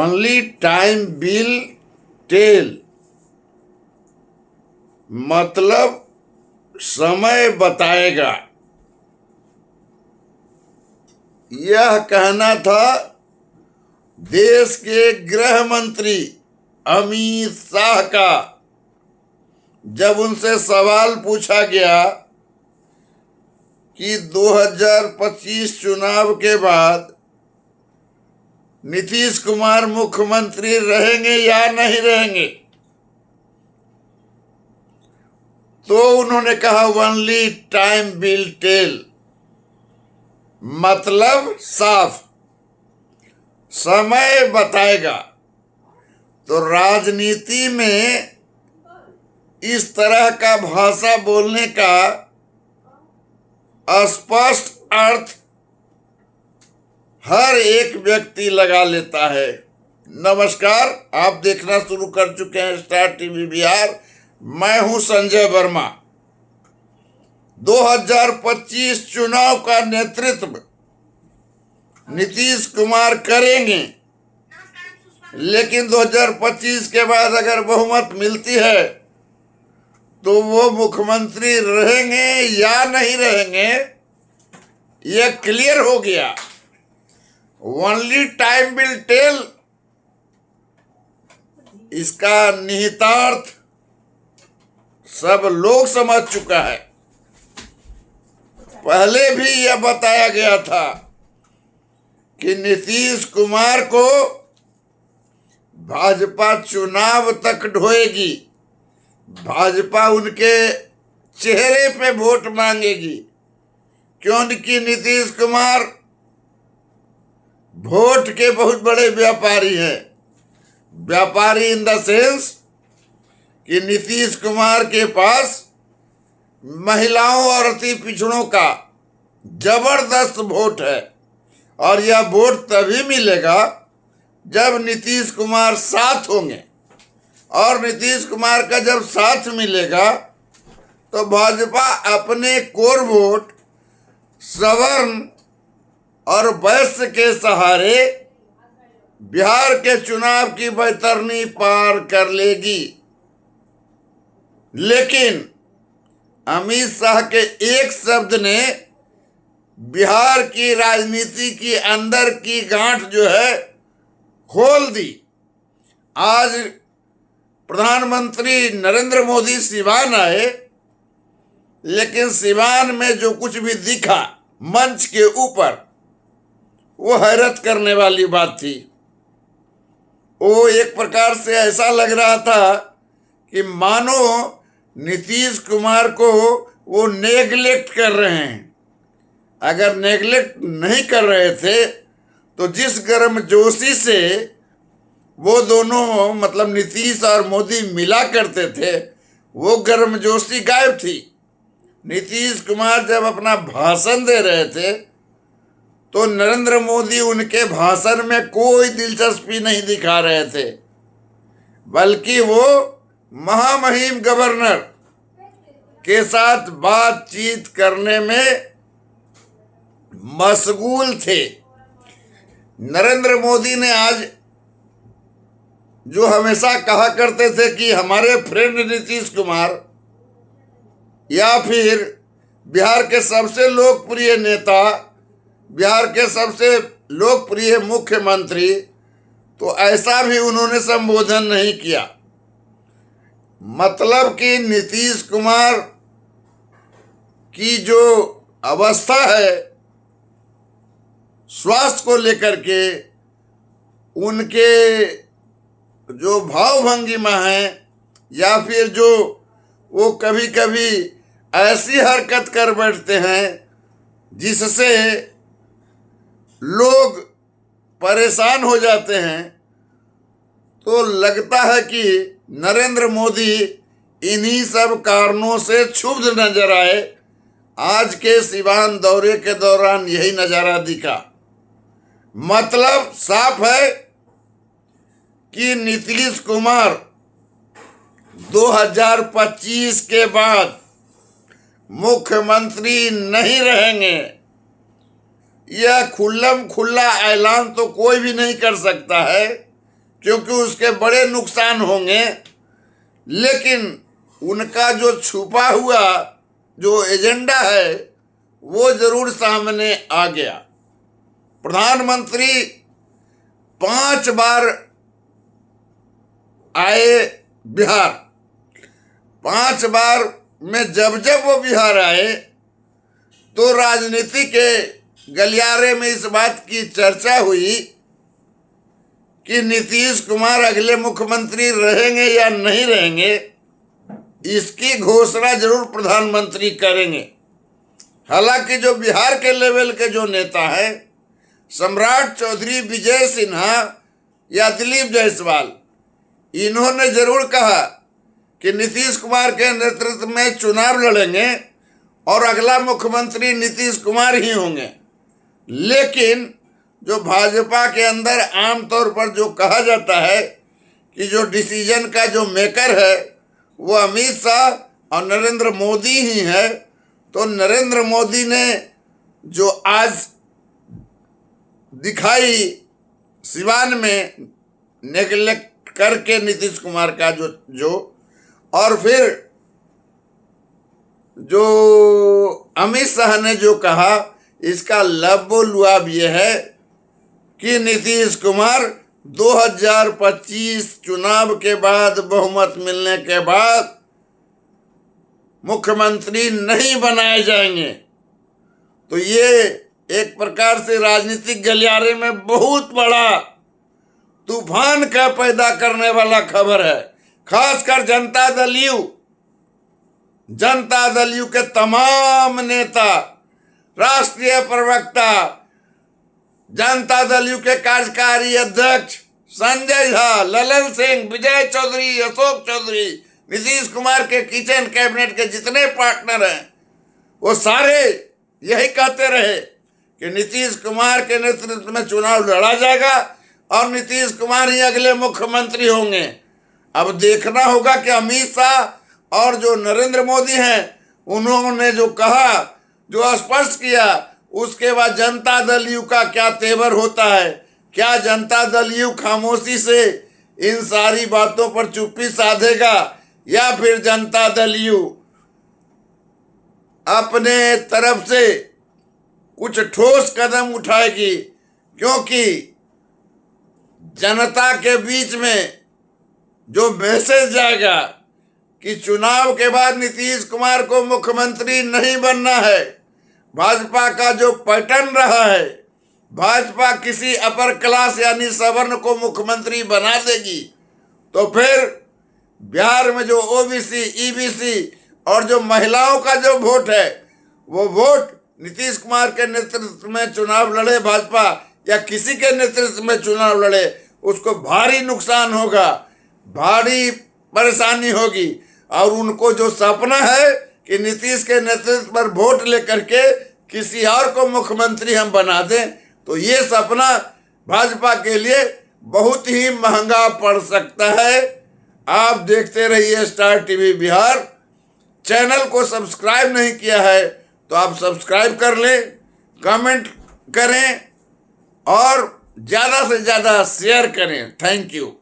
Only time will tell, मतलब समय बताएगा। यह कहना था देश के गृह मंत्री अमित शाह का, जब उनसे सवाल पूछा गया कि 2025 चुनाव के बाद नीतीश कुमार मुख्यमंत्री रहेंगे या नहीं रहेंगे, तो उन्होंने कहा ओनली टाइम विल टेल, मतलब साफ समय बताएगा। तो राजनीति में इस तरह का भाषा बोलने का स्पष्ट अर्थ हर एक व्यक्ति लगा लेता है। नमस्कार, आप देखना शुरू कर चुके हैं स्टार टीवी बिहार। मैं हूं संजय वर्मा। 2025 चुनाव का नेतृत्व नीतीश कुमार करेंगे, लेकिन 2025 के बाद अगर बहुमत मिलती है तो वो मुख्यमंत्री रहेंगे या नहीं रहेंगे, यह क्लियर हो गया। ओनली टाइम विल टेल, इसका निहितार्थ सब लोग समझ चुका है। पहले भी यह बताया गया था कि नीतीश कुमार को भाजपा चुनाव तक ढोएगी, भाजपा उनके चेहरे पे वोट मांगेगी, क्योंकि नीतीश कुमार वोट के बहुत बड़े व्यापारी हैं। व्यापारी इन द सेंस कि नीतीश कुमार के पास महिलाओं और अति पिछड़ों का जबरदस्त वोट है, और यह वोट तभी मिलेगा जब नीतीश कुमार साथ होंगे। और नीतीश कुमार का जब साथ मिलेगा तो भाजपा अपने कोर वोट सवर्ण और वैश्य के सहारे बिहार के चुनाव की बैतरनी पार कर लेगी। लेकिन अमित शाह के एक शब्द ने बिहार की राजनीति की अंदर की गांठ जो है खोल दी। आज प्रधानमंत्री नरेंद्र मोदी सिवान आए, लेकिन सिवान में जो कुछ भी दिखा मंच के ऊपर, वो हैरत करने वाली बात थी। वो एक प्रकार से ऐसा लग रहा था कि मानो नीतीश कुमार को वो नेगलेक्ट कर रहे हैं। अगर नेगलेक्ट नहीं कर रहे थे तो जिस गर्मजोशी से वो दोनों, मतलब नीतीश और मोदी मिला करते थे, वो गर्मजोशी गायब थी। नीतीश कुमार जब अपना भाषण दे रहे थे तो नरेंद्र मोदी उनके भाषण में कोई दिलचस्पी नहीं दिखा रहे थे, बल्कि वो महामहिम गवर्नर के साथ बातचीत करने में मशगूल थे। नरेंद्र मोदी ने आज जो हमेशा कहा करते थे कि हमारे फ्रेंड नीतीश कुमार, या फिर बिहार के सबसे लोकप्रिय नेता, बिहार के सबसे लोकप्रिय मुख्यमंत्री, तो ऐसा भी उन्होंने संबोधन नहीं किया। मतलब कि नीतीश कुमार की जो अवस्था है स्वास्थ्य को लेकर के, उनके जो भाव भंगिमा है, या फिर जो वो कभी कभी ऐसी हरकत कर बैठते हैं जिससे लोग परेशान हो जाते हैं, तो लगता है कि नरेंद्र मोदी इन्हीं सब कारणों से क्षुब्ध नजर आए। आज के सिवान दौरे के दौरान यही नजारा दिखा। मतलब साफ है कि नीतीश कुमार 2025 के बाद मुख्यमंत्री नहीं रहेंगे। यह खुल्लम खुल्ला ऐलान तो कोई भी नहीं कर सकता है, क्योंकि उसके बड़े नुकसान होंगे, लेकिन उनका जो छुपा हुआ जो एजेंडा है वो जरूर सामने आ गया। प्रधानमंत्री 5 बार आए बिहार। 5 बार में जब जब वो बिहार आए तो राजनीति के गलियारे में इस बात की चर्चा हुई कि नीतीश कुमार अगले मुख्यमंत्री रहेंगे या नहीं रहेंगे, इसकी घोषणा जरूर प्रधानमंत्री करेंगे। हालांकि जो बिहार के लेवल के जो नेता हैं, सम्राट चौधरी, विजय सिन्हा या दिलीप जायसवाल, इन्होंने जरूर कहा कि नीतीश कुमार के नेतृत्व में चुनाव लड़ेंगे और अगला मुख्यमंत्री नीतीश कुमार ही होंगे। लेकिन जो भाजपा के अंदर आमतौर पर जो कहा जाता है कि जो डिसीजन का जो मेकर है वो अमित शाह और नरेंद्र मोदी ही है, तो नरेंद्र मोदी ने जो आज दिखाई सिवान में नेगलेक्ट करके नीतीश कुमार का जो और फिर जो अमित शाह ने जो कहा, इसका लबोलुआब यह है कि नीतीश कुमार 2025 चुनाव के बाद, बहुमत मिलने के बाद मुख्यमंत्री नहीं बनाए जाएंगे। तो ये एक प्रकार से राजनीतिक गलियारे में बहुत बड़ा तूफान का पैदा करने वाला खबर है। खासकर जनता दल यू के तमाम नेता, राष्ट्रीय प्रवक्ता, जनता दल यू के कार्यकारी अध्यक्ष संजय झा, ललन सिंह, विजय चौधरी, अशोक चौधरी, नीतीश कुमार के किचन कैबिनेट के जितने पार्टनर हैं, वो सारे यही कहते रहे कि नीतीश कुमार के नेतृत्व में चुनाव लड़ा जाएगा और नीतीश कुमार ही अगले मुख्यमंत्री होंगे। अब देखना होगा कि अमित शाह और जो नरेंद्र मोदी हैं, उन्होंने जो कहा, जो स्पष्ट किया, उसके बाद जनता दल यू का क्या तेवर होता है। क्या जनता दल यू खामोशी से इन सारी बातों पर चुप्पी साधेगा या फिर जनता दल यू अपने तरफ से कुछ ठोस कदम उठाएगी? क्योंकि जनता के बीच में जो मैसेज जाएगा कि चुनाव के बाद नीतीश कुमार को मुख्यमंत्री नहीं बनना है, भाजपा का जो पैटर्न रहा है, भाजपा किसी अपर क्लास यानी सवर्ण को मुख्यमंत्री बना देगी, तो फिर बिहार में जो ओबीसी, ईबीसी और जो महिलाओं का जो वोट है, वो वोट नीतीश कुमार के नेतृत्व में चुनाव लड़े भाजपा या किसी के नेतृत्व में चुनाव लड़े, उसको भारी नुकसान होगा, भारी परेशानी होगी। और उनको जो सपना है कि नीतीश के नेतृत्व पर वोट लेकर के किसी और को मुख्यमंत्री हम बना दें, तो ये सपना भाजपा के लिए बहुत ही महंगा पड़ सकता है। आप देखते रहिए स्टार टीवी बिहार। चैनल को सब्सक्राइब नहीं किया है तो आप सब्सक्राइब कर लें, कमेंट करें और ज़्यादा से ज़्यादा शेयर करें। Thank you.